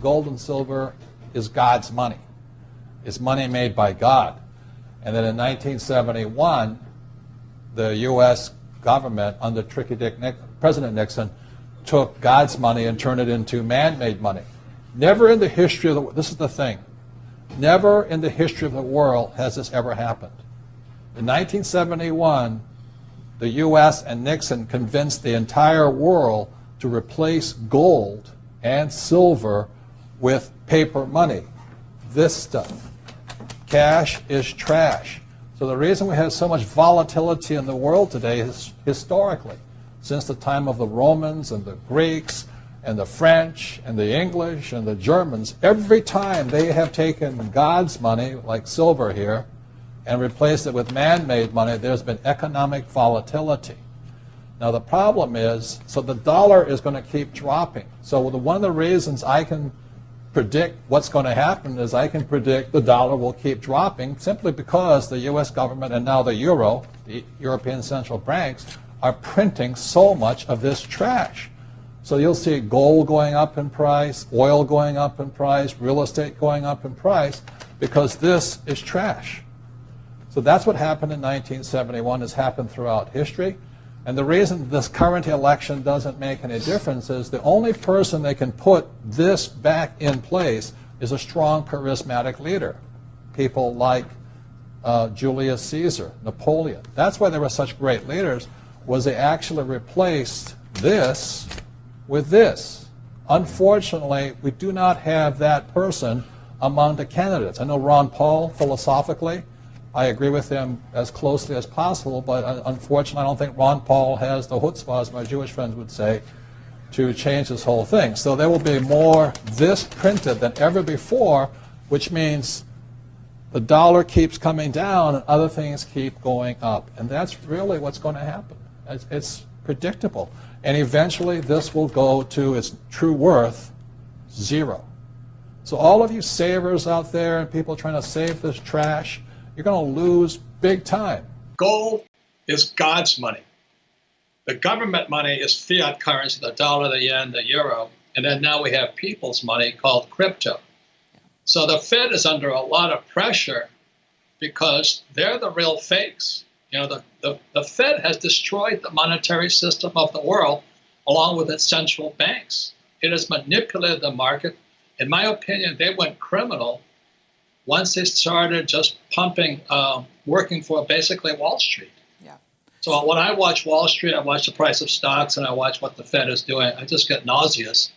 gold and silver is God's money. It's money made by God. And then in 1971, the U.S. government under President Nixon took God's money and turned it into man-made money. Never in the history of this is the thing, never in the history of the world has this ever happened. In 1971, the U.S. and Nixon convinced the entire world to replace gold and silver with paper money. This stuff. Cash is trash. So the reason we have so much volatility in the world today is historically, since the time of the Romans and the Greeks and the French and the English and the Germans, every time they have taken God's money, like silver here, and replaced it with man-made money, there's been economic volatility. Now the problem is, so the dollar is going to keep dropping. So one of the reasons I can predict what's going to happen is I can predict the dollar will keep dropping simply because the U.S. government and now the euro, the European central banks, are printing so much of this trash. So you'll see gold going up in price, oil going up in price, real estate going up in price, because this is trash. So that's what happened in 1971, has happened throughout history. And the reason this current election doesn't make any difference is the only person that can put this back in place is a strong, charismatic leader. People like Julius Caesar, Napoleon. That's why they were such great leaders, was they actually replaced this with this. Unfortunately, we do not have that person among the candidates. I know Ron Paul, philosophically, I agree with him as closely as possible, but unfortunately I don't think Ron Paul has the chutzpah, as my Jewish friends would say, to change this whole thing. So there will be more this printed than ever before, which means the dollar keeps coming down and other things keep going up. And that's really what's going to happen. It's predictable. And eventually this will go to its true worth, zero. So all of you savers out there and people trying to save this trash, you're going to lose big time. Gold is God's money. The government money is fiat currency, the dollar, the yen, the euro, and then now we have people's money called crypto. So the Fed is under a lot of pressure because they're the real fakes. You know, the Fed has destroyed the monetary system of the world along with its central banks. It has manipulated the market. In my opinion, they went criminal once they started just pumping, working for basically Wall Street. Yeah. So when I watch Wall Street, I watch the price of stocks and I watch what the Fed is doing, I just get nauseous.